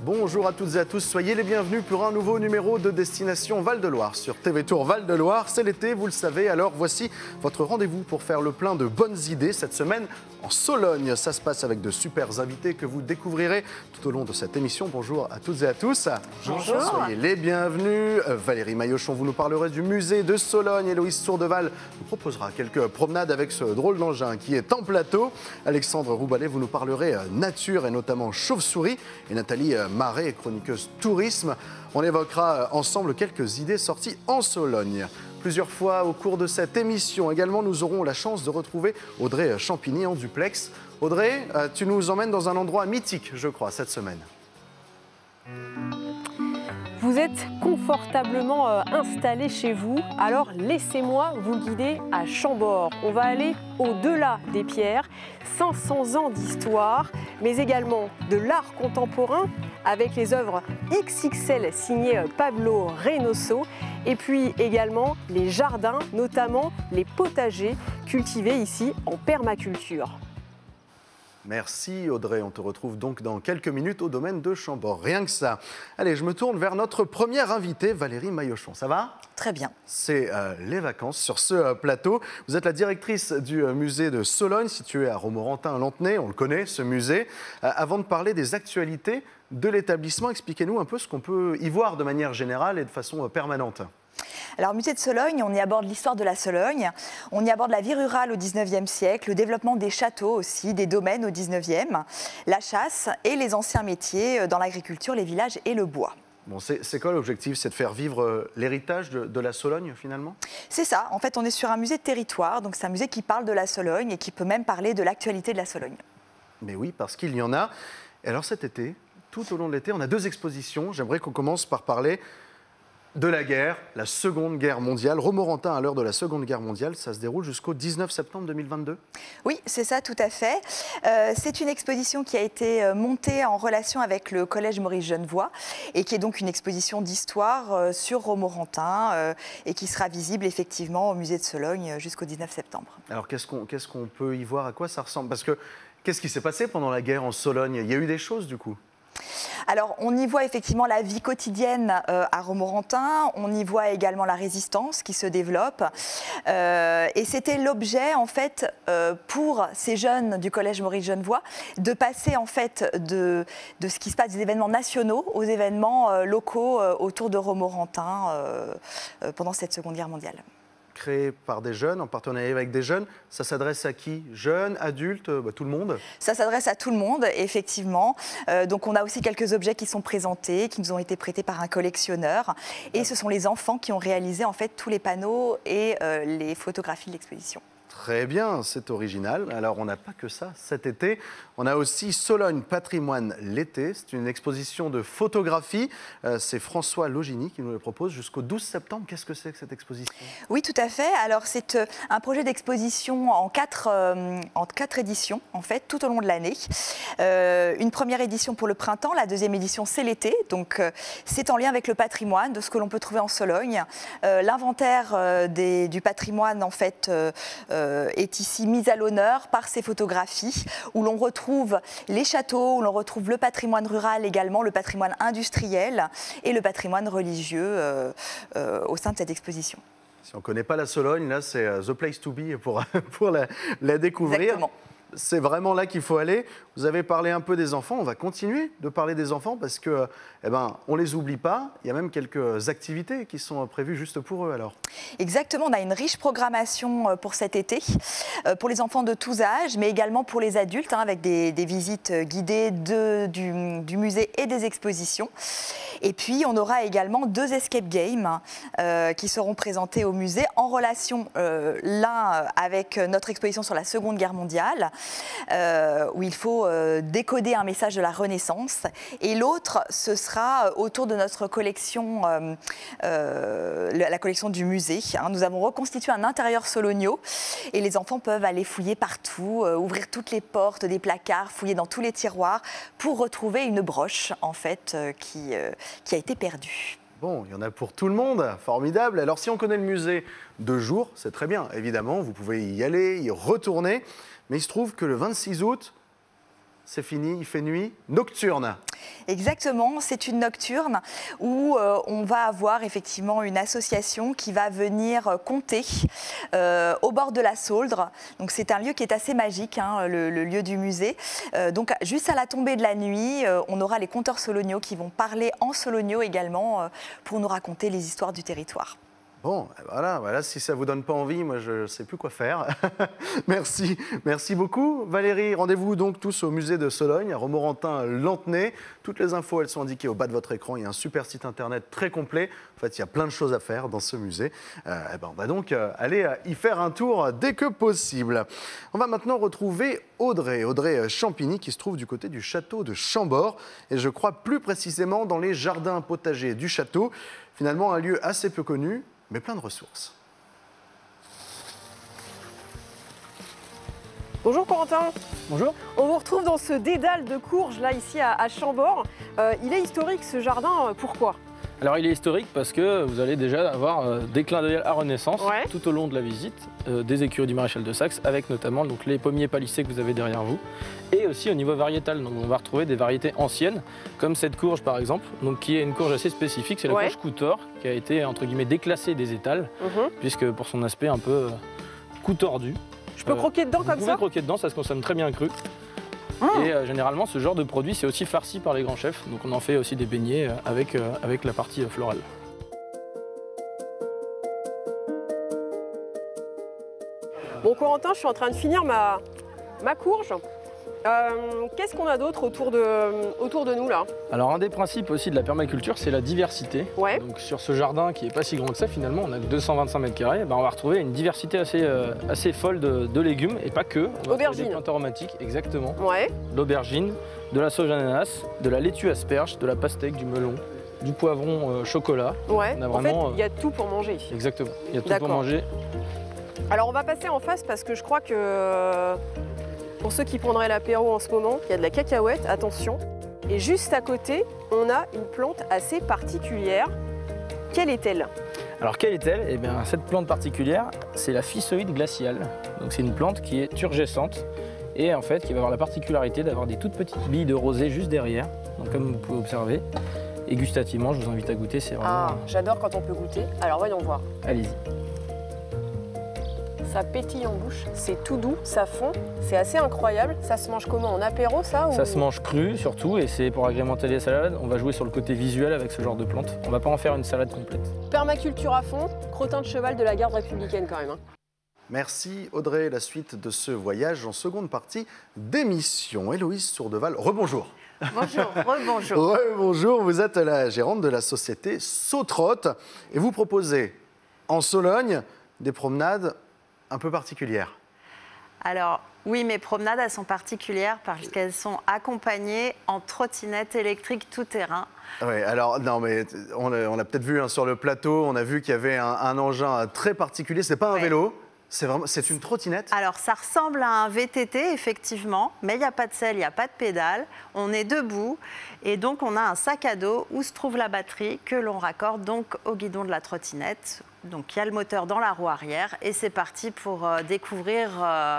Bonjour à toutes et à tous, soyez les bienvenus pour un nouveau numéro de Destination Val-de-Loire sur TV Tour Val-de-Loire. C'est l'été, vous le savez, alors voici votre rendez-vous pour faire le plein de bonnes idées cette semaine en Sologne. Ça se passe avec de super invités que vous découvrirez tout au long de cette émission. Bonjour à toutes et à tous. Bonjour. Soyez les bienvenus. Valérie Maillochon, vous nous parlerez du musée de Sologne. Héloïse Tourdeval vous proposera quelques promenades avec ce drôle d'engin qui est en plateau. Alexandre Roubalet, vous nous parlerez nature et notamment chauve-souris. Et Nathalie Marais, chroniqueuse tourisme. On évoquera ensemble quelques idées sorties en Sologne. Plusieurs fois au cours de cette émission également, nous aurons la chance de retrouver Audrey Champigny en duplex. Audrey, tu nous emmènes dans un endroit mythique, je crois, cette semaine. Vous êtes confortablement installé chez vous, alors laissez-moi vous guider à Chambord. On va aller au-delà des pierres, 500 ans d'histoire, mais également de l'art contemporain avec les œuvres XXL signées Pablo Reynoso et puis également les jardins, notamment les potagers cultivés ici en permaculture. Merci Audrey, on te retrouve donc dans quelques minutes au domaine de Chambord. Rien que ça. Allez, je me tourne vers notre première invitée, Valérie Maillochon. Ça va ? Très bien. C'est les vacances sur ce plateau. Vous êtes la directrice du musée de Sologne, situé à Romorantin-Lanthenay. On le connaît, ce musée. Avant de parler des actualités de l'établissement, expliquez-nous un peu ce qu'on peut y voir de manière générale et de façon permanente. Alors, au musée de Sologne, on y aborde l'histoire de la Sologne, on y aborde la vie rurale au 19e siècle, le développement des châteaux aussi, des domaines au 19e, la chasse et les anciens métiers dans l'agriculture, les villages et le bois. Bon, c'est quoi l'objectif? C'est de faire vivre l'héritage de la Sologne, finalement? C'est ça. En fait, on est sur un musée de territoire, donc c'est un musée qui parle de la Sologne et qui peut même parler de l'actualité de la Sologne. Mais oui, parce qu'il y en a. Et alors cet été, tout au long de l'été, on a deux expositions. J'aimerais qu'on commence par parler de la guerre, la Seconde Guerre mondiale. Romorantin à l'heure de la Seconde Guerre mondiale, ça se déroule jusqu'au 19 septembre 2022. Oui, c'est ça, tout à fait. C'est une exposition qui a été montée en relation avec le Collège Maurice Genevoix et qui est donc une exposition d'histoire sur Romorantin et qui sera visible effectivement au musée de Sologne jusqu'au 19 septembre. Alors qu'est-ce qu'on peut y voir? À quoi ça ressemble? Parce que qu'est-ce qui s'est passé pendant la guerre en Sologne? Il y a eu des choses du coup? Alors, on y voit effectivement la vie quotidienne à Romorantin, on y voit également la résistance qui se développe. Et c'était l'objet, en fait, pour ces jeunes du Collège Maurice Genevoix, de passer, en fait, de ce qui se passe des événements nationaux aux événements locaux autour de Romorantin pendant cette Seconde Guerre mondiale. Créé par des jeunes, en partenariat avec des jeunes. Ça s'adresse à qui? Jeunes, adultes, tout le monde? Ça s'adresse à tout le monde, effectivement. Donc on a aussi quelques objets qui sont présentés, qui nous ont été prêtés par un collectionneur. Et ce sont les enfants qui ont réalisé en fait tous les panneaux et les photographies de l'exposition. Très bien, c'est original. Alors, on n'a pas que ça cet été. On a aussi Sologne Patrimoine l'été. C'est une exposition de photographie. C'est François Logini qui nous le propose jusqu'au 12 septembre. Qu'est-ce que c'est que cette exposition? Oui, tout à fait. Alors, c'est un projet d'exposition en quatre éditions, en fait, tout au long de l'année. Une première édition pour le printemps, la deuxième édition, c'est l'été. Donc, c'est en lien avec le patrimoine, de ce que l'on peut trouver en Sologne. L'inventaire du patrimoine, en fait, est ici mise à l'honneur par ces photographies où l'on retrouve les châteaux, où l'on retrouve le patrimoine rural également, le patrimoine industriel et le patrimoine religieux au sein de cette exposition. Si on ne connaît pas la Sologne, là, c'est the place to be pour la découvrir. Exactement. C'est vraiment là qu'il faut aller. Vous avez parlé un peu des enfants. On va continuer de parler des enfants parce que, on les oublie pas. Il y a même quelques activités qui sont prévues juste pour eux alors. Exactement. On a une riche programmation pour cet été, pour les enfants de tous âges, mais également pour les adultes, avec des visites guidées du musée et des expositions. Et puis, on aura également 2 escape games qui seront présentés au musée en relation, l'un avec notre exposition sur la Seconde Guerre mondiale, où il faut décoder un message de la Renaissance. Et l'autre, ce sera autour de notre collection, la collection du musée. Nous avons reconstitué un intérieur sologno et les enfants peuvent aller fouiller partout, ouvrir toutes les portes des placards, fouiller dans tous les tiroirs pour retrouver une broche, en fait, qui a été perdue. Bon, il y en a pour tout le monde, formidable. Alors si on connaît le musée de jour, c'est très bien, évidemment, vous pouvez y aller, y retourner. Mais il se trouve que le 26 août, c'est fini, il fait nuit nocturne. Exactement, c'est une nocturne où on va avoir effectivement une association qui va venir compter au bord de la Sauldre. Donc c'est un lieu qui est assez magique, hein, le lieu du musée. Donc juste à la tombée de la nuit, on aura les conteurs soloniaux qui vont parler en sologno également pour nous raconter les histoires du territoire. Bon, voilà, si ça ne vous donne pas envie, moi je ne sais plus quoi faire. Merci beaucoup Valérie. Rendez-vous donc tous au musée de Sologne, à Romorantin-Lanthenay. Toutes les infos, elles sont indiquées au bas de votre écran. Il y a un super site internet très complet. En fait, il y a plein de choses à faire dans ce musée. On va donc aller y faire un tour dès que possible. On va maintenant retrouver Audrey Champigny, qui se trouve du côté du château de Chambord. Et je crois plus précisément dans les jardins potagers du château. Finalement, un lieu assez peu connu, mais plein de ressources. Bonjour Corentin. Bonjour. On vous retrouve dans ce dédale de courges là ici à Chambord. Il est historique ce jardin, pourquoi? Alors il est historique parce que vous allez déjà avoir des clins d'œil à Renaissance tout au long de la visite, des écuries du maréchal de Saxe avec notamment donc, les pommiers palissés que vous avez derrière vous et aussi au niveau variétal. Donc on va retrouver des variétés anciennes comme cette courge par exemple, donc, qui est une courge assez spécifique, c'est la courge Coutor qui a été entre guillemets déclassée des étals puisque pour son aspect un peu coup tordu. Je peux croquer dedans comme ça? Vous pouvez croquer dedans, ça se consomme très bien cru. Et généralement, ce genre de produit, c'est aussi farci par les grands chefs. Donc on en fait aussi des beignets avec la partie florale. Bon Corentin, je suis en train de finir ma courge. Qu'est-ce qu'on a d'autre autour de nous là? Alors un des principes aussi de la permaculture, c'est la diversité. Donc sur ce jardin qui n'est pas si grand que ça finalement, on a que 225 mètres carrés, on va retrouver une diversité assez folle de légumes et pas que. Aubergine. Des plantes aromatiques, exactement. L'aubergine, de la sauge ananas, de la laitue asperge, de la pastèque, du melon, du poivron chocolat. On a vraiment, en fait, il y a tout pour manger. Exactement, il y a tout pour manger. Alors on va passer en face parce que je crois que pour ceux qui prendraient l'apéro en ce moment, il y a de la cacahuète, attention. Et juste à côté, on a une plante assez particulière. Quelle est-elle? Alors quelle est-elle? Eh bien cette plante particulière, c'est la physoïde glaciale. Donc c'est une plante qui est turgescente et en fait qui va avoir la particularité d'avoir des toutes petites billes de rosée juste derrière. Donc comme vous pouvez observer. Et gustativement, je vous invite à goûter, c'est vraiment... Ah, j'adore quand on peut goûter. Alors voyons voir. Allez-y. Ça pétille en bouche, c'est tout doux, ça fond, c'est assez incroyable. Ça se mange comment? En apéro ça Ça se mange cru surtout et c'est pour agrémenter les salades. On va jouer sur le côté visuel avec ce genre de plante. On va pas en faire une salade complète. Permaculture à fond, crottin de cheval de la garde républicaine quand même. Hein. Merci Audrey, la suite de ce voyage en seconde partie d'émission. Héloïse Sourdeval, rebonjour. Bonjour, rebonjour. Rebonjour, vous êtes la gérante de la société Sautrotte et vous proposez en Sologne des promenades un peu particulières. Alors, oui, mes promenades, elles sont particulières parce qu'elles sont accompagnées en trottinette électrique tout-terrain. Oui, alors, non, mais on a peut-être vu sur le plateau, on a vu qu'il y avait un engin très particulier. C'est pas un vélo, c'est une trottinette. Alors, ça ressemble à un VTT, effectivement, mais il n'y a pas de selle, il n'y a pas de pédale. On est debout et donc on a un sac à dos où se trouve la batterie que l'on raccorde donc au guidon de la trottinette. Donc il y a le moteur dans la roue arrière et c'est parti pour découvrir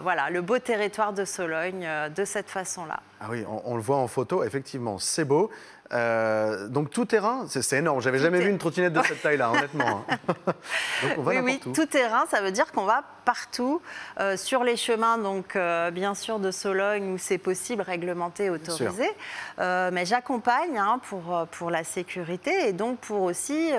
voilà, le beau territoire de Sologne de cette façon-là. Ah oui, on le voit en photo, effectivement, c'est beau. Donc tout terrain, c'est énorme. J'avais jamais vu une trottinette de cette taille-là, honnêtement. Donc on va oui, tout terrain, ça veut dire qu'on va partout sur les chemins, donc bien sûr de Sologne où c'est possible, réglementé, autorisé. Mais j'accompagne pour la sécurité et donc pour aussi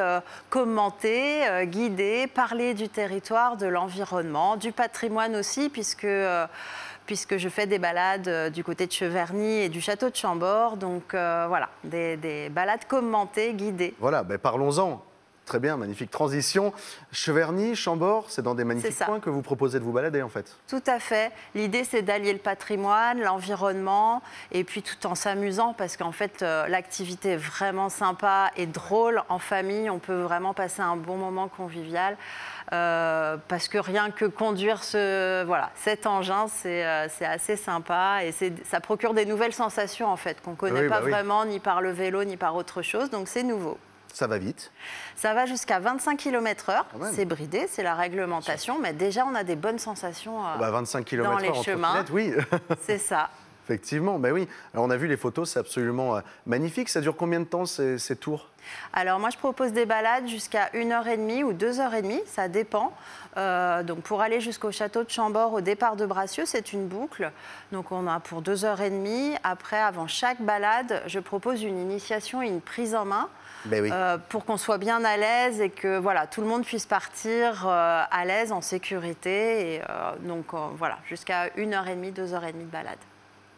commenter, guider, parler du territoire, de l'environnement, du patrimoine aussi, puisque je fais des balades du côté de Cheverny et du château de Chambord. Donc voilà, des balades commentées, guidées. Voilà, parlons-en. Très bien, magnifique transition. Cheverny, Chambord, c'est dans des magnifiques coins que vous proposez de vous balader en fait. Tout à fait. L'idée, c'est d'allier le patrimoine, l'environnement, et puis tout en s'amusant, parce qu'en fait, l'activité est vraiment sympa et drôle en famille. On peut vraiment passer un bon moment convivial. Parce que rien que conduire cet engin, c'est assez sympa et ça procure des nouvelles sensations en fait, qu'on ne connaît pas vraiment ni par le vélo ni par autre chose, donc c'est nouveau. Ça va vite? Ça va jusqu'à 25 km/h, c'est bridé, c'est la réglementation, mais déjà on a des bonnes sensations 25 km/h dans les chemins. Oui. C'est ça. Effectivement, ben oui. Alors on a vu les photos, c'est absolument magnifique. Ça dure combien de temps ces tours? Alors moi je propose des balades jusqu'à 1h30 ou 2h30, ça dépend. Donc pour aller jusqu'au château de Chambord au départ de Bracieux, c'est une boucle. Donc on a pour 2h30. Après, avant chaque balade, je propose une initiation et une prise en main. Ben oui. Pour qu'on soit bien à l'aise et que voilà, tout le monde puisse partir à l'aise, en sécurité. Et, donc voilà, jusqu'à 1h30, 2h30 de balade.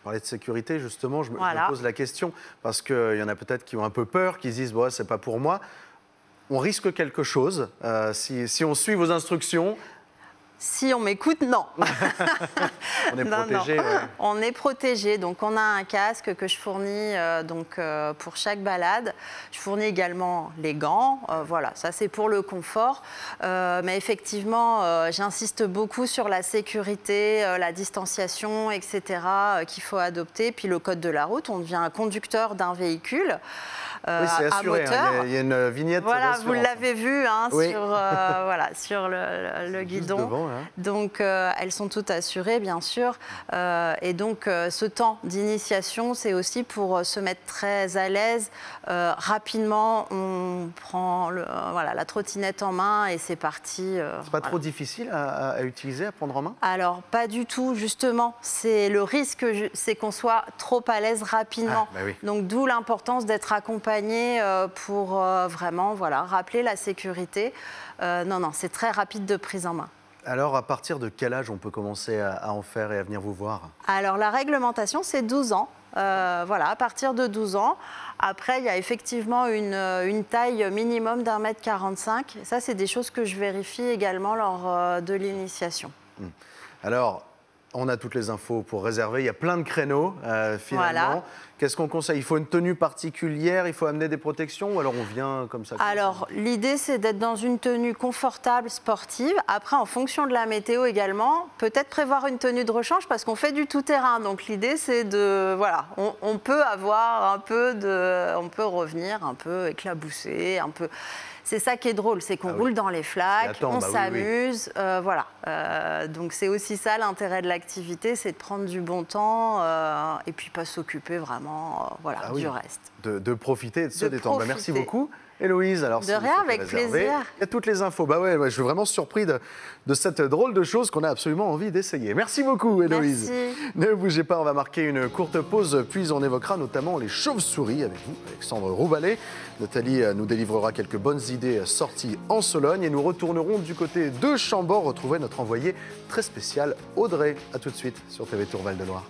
Parler de sécurité, justement, je me pose la question, parce qu'il y en a peut-être qui ont un peu peur, qui se disent bon, c'est pas pour moi. On risque quelque chose si on suit vos instructions. Si on m'écoute, non. On est protégé. Ouais. On est protégé. Donc, on a un casque que je fournis pour chaque balade. Je fournis également les gants. Voilà, ça, c'est pour le confort. Mais effectivement, j'insiste beaucoup sur la sécurité, la distanciation, etc. Qu'il faut adopter. Puis le code de la route, on devient un conducteur d'un véhicule. Oui, c'est assuré, moteur. Il y a une vignette. Voilà, vous l'avez vu oui. sur le guidon. Devant, hein. Donc, elles sont toutes assurées, bien sûr. Et donc, ce temps d'initiation, c'est aussi pour se mettre très à l'aise. Rapidement, on prend la trottinette en main et c'est parti. C'est pas trop difficile à utiliser, à prendre en main? Alors, pas du tout, justement. C'est le risque, c'est qu'on soit trop à l'aise rapidement. Ah, bah oui. Donc, d'où l'importance d'être accompagné pour vraiment rappeler la sécurité. Non, c'est très rapide de prise en main. Alors, à partir de quel âge on peut commencer à en faire et à venir vous voir? Alors, la réglementation, c'est 12 ans. À partir de 12 ans. Après, il y a effectivement une taille minimum d'1,45 m. Ça, c'est des choses que je vérifie également lors de l'initiation. Alors, on a toutes les infos pour réserver. Il y a plein de créneaux, finalement. Voilà. Qu'est-ce qu'on conseille? Il faut une tenue particulière? Il faut amener des protections? Ou alors on vient comme ça? Alors, l'idée, c'est d'être dans une tenue confortable, sportive. Après, en fonction de la météo également, peut-être prévoir une tenue de rechange parce qu'on fait du tout-terrain. Donc, l'idée, c'est de... Voilà, on peut avoir un peu de... On peut revenir un peu éclaboussé, un peu... C'est ça qui est drôle, c'est qu'on roule dans les flaques, on s'amuse, donc c'est aussi ça l'intérêt de l'activité, c'est de prendre du bon temps et puis pas s'occuper vraiment du reste. De profiter et de se détendre. Merci beaucoup. Héloïse, alors de rien, avec plaisir. Il y a toutes les infos. Je suis vraiment surpris de cette drôle de chose qu'on a absolument envie d'essayer. Merci beaucoup, Héloïse. Merci. Ne bougez pas, on va marquer une courte pause, puis on évoquera notamment les chauves-souris avec vous, Alexandre Roubalet. Nathalie nous délivrera quelques bonnes idées sorties en Sologne et nous retournerons du côté de Chambord retrouver notre envoyé très spécial Audrey. A tout de suite sur TV Tour Val de Loire.